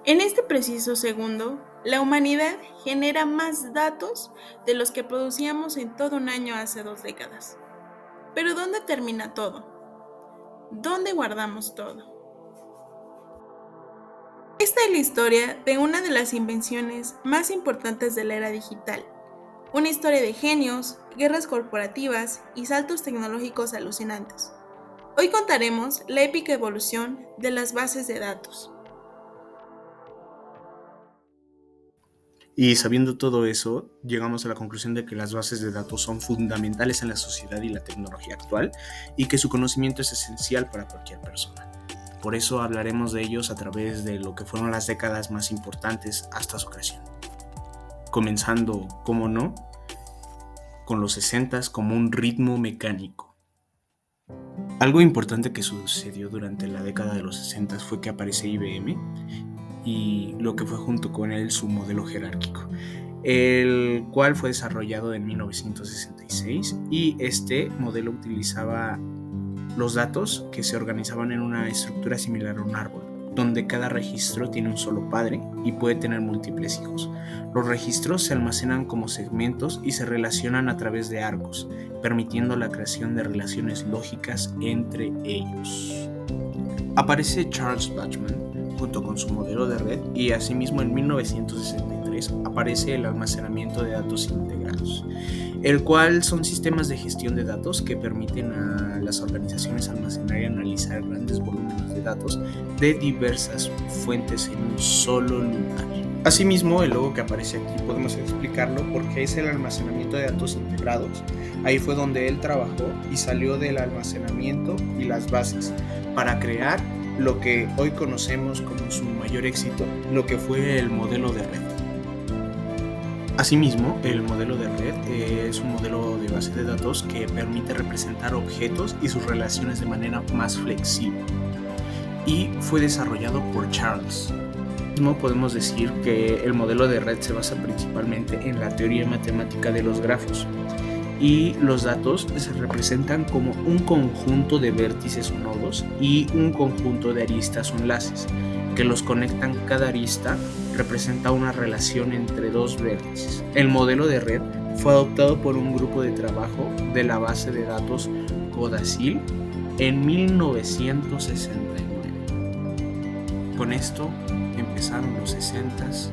En este preciso segundo, la humanidad genera más datos de los que producíamos en todo un año hace 2 décadas. Pero ¿dónde termina todo? ¿Dónde guardamos todo? Esta es la historia de una de las invenciones más importantes de la era digital. Una historia de genios, guerras corporativas y saltos tecnológicos alucinantes. Hoy contaremos la épica evolución de las bases de datos. Y sabiendo todo eso, llegamos a la conclusión de que las bases de datos son fundamentales en la sociedad y la tecnología actual y que su conocimiento es esencial para cualquier persona. Por eso hablaremos de ellos a través de lo que fueron las décadas más importantes hasta su creación. Comenzando, como no, con los 60 como un ritmo mecánico. Algo importante que sucedió durante la década de los 60 fue que aparece IBM y lo que fue junto con él su modelo jerárquico, el cual fue desarrollado en 1966 y este modelo utilizaba los datos que se organizaban en una estructura similar a un árbol, donde cada registro tiene un solo padre y puede tener múltiples hijos. Los registros se almacenan como segmentos y se relacionan a través de arcos, permitiendo la creación de relaciones lógicas entre ellos. Aparece Charles Bachman junto con su modelo de red y asimismo en 1963 aparece el almacenamiento de datos integrados, el cual son sistemas de gestión de datos que permiten a las organizaciones almacenar y analizar grandes volúmenes de datos de diversas fuentes en un solo lugar. Asimismo, el logo que aparece aquí podemos explicarlo porque es el almacenamiento de datos integrados. Ahí fue donde él trabajó y salió del almacenamiento y las bases para crear lo que hoy conocemos como su mayor éxito, lo que fue el modelo de red. Asimismo, el modelo de red es un modelo de base de datos que permite representar objetos y sus relaciones de manera más flexible y fue desarrollado por Charles. Asimismo, podemos decir que el modelo de red se basa principalmente en la teoría matemática de los grafos y los datos se representan como un conjunto de vértices o nodos y un conjunto de aristas o enlaces que los conectan. Cada arista representa una relación entre dos vértices. El modelo de red fue adoptado por un grupo de trabajo de la base de datos Codazil en 1969. Con esto empezaron los 60s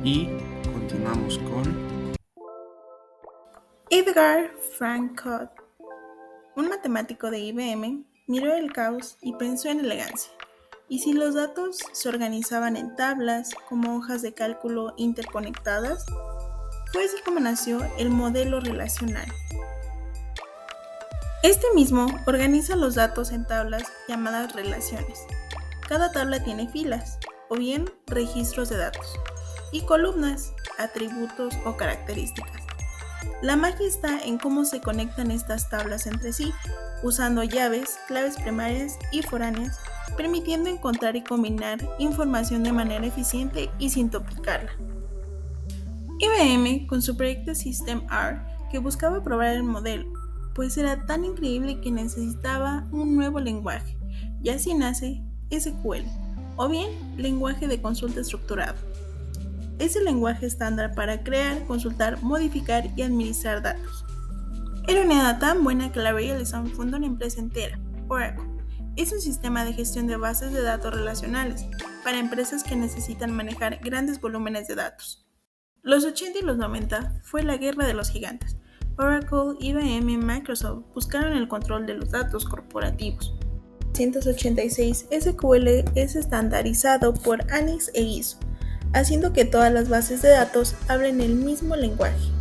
y continuamos con Edgar Frank Codd, un matemático de IBM, miró el caos y pensó en elegancia. ¿Y si los datos se organizaban en tablas como hojas de cálculo interconectadas? Fue así como nació el modelo relacional. Este mismo organiza los datos en tablas llamadas relaciones. Cada tabla tiene filas, o bien registros de datos, y columnas, atributos o características. La magia está en cómo se conectan estas tablas entre sí, usando llaves, claves primarias y foráneas, permitiendo encontrar y combinar información de manera eficiente y sin duplicarla. IBM, con su proyecto System R, que buscaba probar el modelo, pues era tan increíble que necesitaba un nuevo lenguaje, y así nace SQL, o bien lenguaje de consulta estructurado. Es el lenguaje estándar para crear, consultar, modificar y administrar datos. Era una idea tan buena que Larry Ellison fundó una empresa entera, Oracle. Es un sistema de gestión de bases de datos relacionales para empresas que necesitan manejar grandes volúmenes de datos. Los 80 y los 90 fue la guerra de los gigantes. Oracle, IBM y Microsoft buscaron el control de los datos corporativos. En 1986, SQL es estandarizado por ANIX e ISO, haciendo que todas las bases de datos hablen el mismo lenguaje.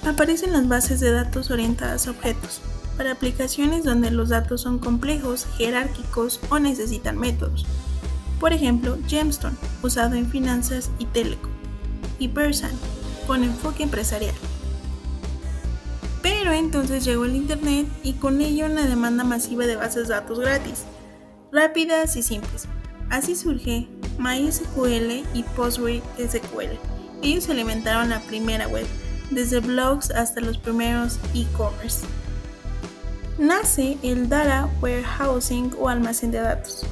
Aparecen las bases de datos orientadas a objetos, para aplicaciones donde los datos son complejos, jerárquicos o necesitan métodos. Por ejemplo, Gemstone, usado en finanzas y telecom, y Persan, con enfoque empresarial. Pero entonces llegó el Internet y con ello una demanda masiva de bases de datos gratis, rápidas y simples. Así surge MySQL y PostgreSQL. Ellos alimentaron la primera web, desde blogs hasta los primeros e-commerce. Nace el Data Warehousing o almacén de datos.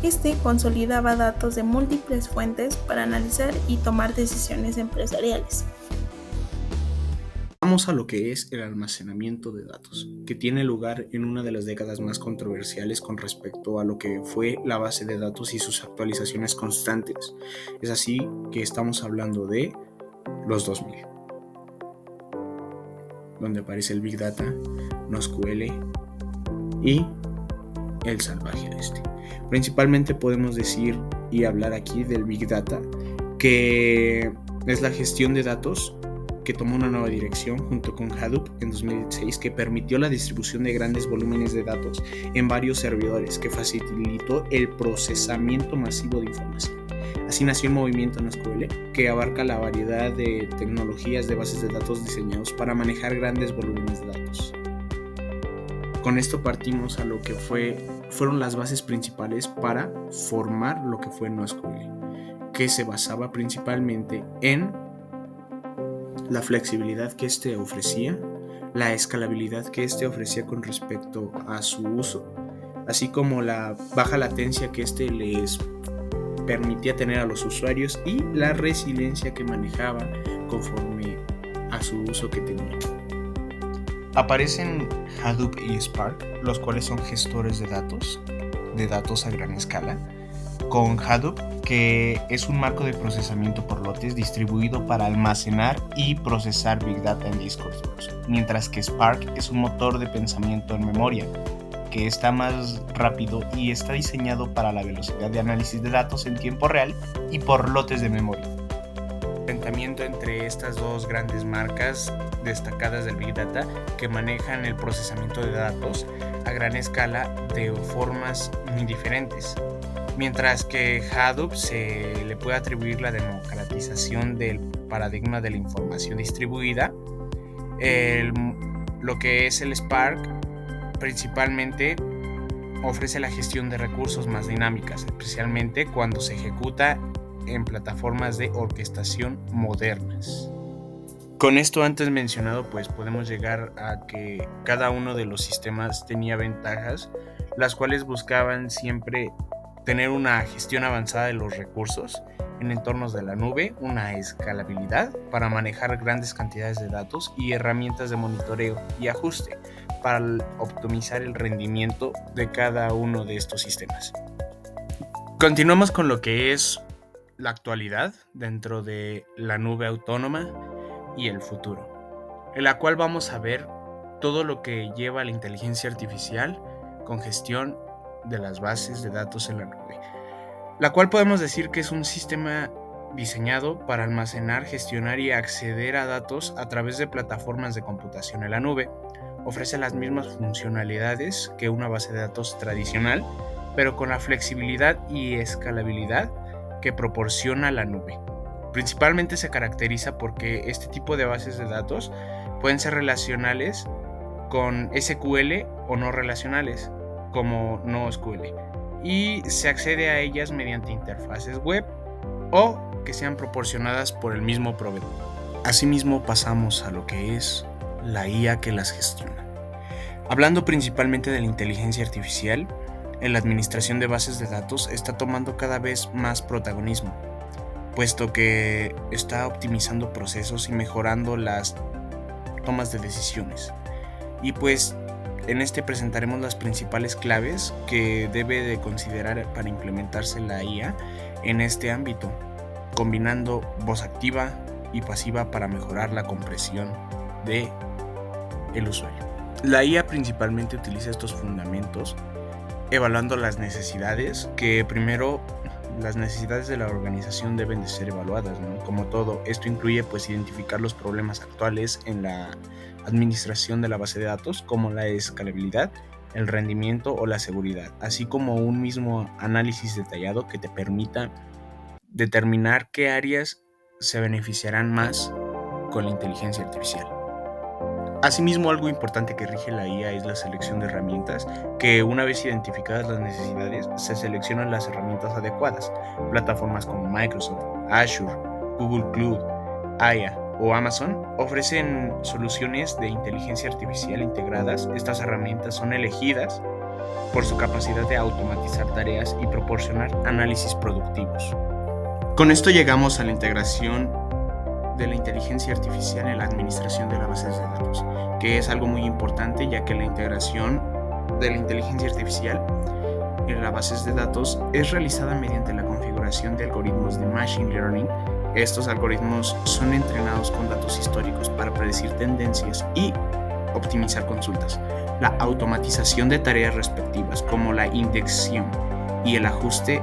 Este consolidaba datos de múltiples fuentes para analizar y tomar decisiones empresariales. Vamos a lo que es el almacenamiento de datos, que tiene lugar en una de las décadas más controversiales con respecto a lo que fue la base de datos y sus actualizaciones constantes. Es así que estamos hablando de los 2000, donde aparece el Big Data, NoSQL y el salvaje oeste. Principalmente podemos decir y hablar aquí del Big Data, que es la gestión de datos que tomó una nueva dirección junto con Hadoop en 2006, que permitió la distribución de grandes volúmenes de datos en varios servidores, que facilitó el procesamiento masivo de información. Así nació el movimiento NoSQL, que abarca la variedad de tecnologías de bases de datos diseñados para manejar grandes volúmenes de datos. Con esto partimos a lo que fueron las bases principales para formar lo que fue NoSQL, que se basaba principalmente en la flexibilidad que este ofrecía, la escalabilidad que este ofrecía con respecto a su uso, así como la baja latencia que este les permitía tener a los usuarios y la resiliencia que manejaba conforme a su uso que tenía. Aparecen Hadoop y Spark, los cuales son gestores de datos a gran escala, con Hadoop, que es un marco de procesamiento por lotes distribuido para almacenar y procesar Big Data en discos duros, mientras que Spark es un motor de pensamiento en memoria, que está más rápido y está diseñado para la velocidad de análisis de datos en tiempo real y por lotes de memoria. El enfrentamiento entre estas dos grandes marcas destacadas del Big Data, que manejan el procesamiento de datos a gran escala de formas muy diferentes. Mientras que Hadoop se le puede atribuir la democratización del paradigma de la información distribuida, lo que es el Spark principalmente ofrece la gestión de recursos más dinámicas, especialmente cuando se ejecuta en plataformas de orquestación modernas. Con esto antes mencionado, pues podemos llegar a que cada uno de los sistemas tenía ventajas, las cuales buscaban siempre tener una gestión avanzada de los recursos en entornos de la nube, una escalabilidad para manejar grandes cantidades de datos y herramientas de monitoreo y ajuste para optimizar el rendimiento de cada uno de estos sistemas. Continuamos con lo que es la actualidad dentro de la nube autónoma y el futuro, en la cual vamos a ver todo lo que lleva la inteligencia artificial con gestión de las bases de datos en la nube, la cual podemos decir que es un sistema diseñado para almacenar, gestionar y acceder a datos a través de plataformas de computación en la nube. Ofrece las mismas funcionalidades que una base de datos tradicional, pero con la flexibilidad y escalabilidad que proporciona la nube. Principalmente se caracteriza porque este tipo de bases de datos pueden ser relacionales con SQL o no relacionales, como NoSQL, y se accede a ellas mediante interfaces web o que sean proporcionadas por el mismo proveedor. Asimismo, pasamos a lo que es la IA que las gestiona. Hablando principalmente de la inteligencia artificial, en la administración de bases de datos está tomando cada vez más protagonismo, puesto que está optimizando procesos y mejorando las tomas de decisiones. Y pues en este presentaremos las principales claves que debe de considerar para implementarse la IA en este ámbito, combinando voz activa y pasiva para mejorar la comprensión de el usuario. La IA principalmente utiliza estos fundamentos evaluando las necesidades, que primero las necesidades de la organización deben de ser evaluadas, ¿no? Como todo, esto incluye pues identificar los problemas actuales en la administración de la base de datos, como la escalabilidad, el rendimiento o la seguridad, así como un mismo análisis detallado que te permita determinar qué áreas se beneficiarán más con la inteligencia artificial. Asimismo, algo importante que rige la IA es la selección de herramientas, que una vez identificadas las necesidades, se seleccionan las herramientas adecuadas. Plataformas como Microsoft, Azure, Google Cloud, Aya o Amazon ofrecen soluciones de inteligencia artificial integradas. Estas herramientas son elegidas por su capacidad de automatizar tareas y proporcionar análisis productivos. Con esto llegamos a la integración de la inteligencia artificial en la administración de las bases de datos, que es algo muy importante, ya que la integración de la inteligencia artificial en las bases de datos es realizada mediante la configuración de algoritmos de Machine Learning. Estos algoritmos son entrenados con datos históricos para predecir tendencias y optimizar consultas. La automatización de tareas respectivas, como la indexación y el ajuste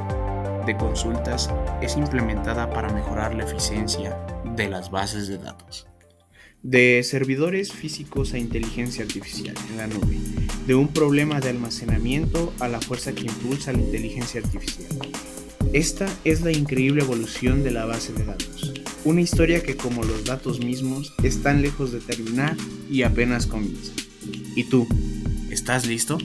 de consultas, es implementada para mejorar la eficiencia de las bases de datos. De servidores físicos a inteligencia artificial en la nube, de un problema de almacenamiento a la fuerza que impulsa la inteligencia artificial. Esta es la increíble evolución de la base de datos, una historia que, como los datos mismos, están lejos de terminar y apenas comienza. ¿Y tú, estás listo?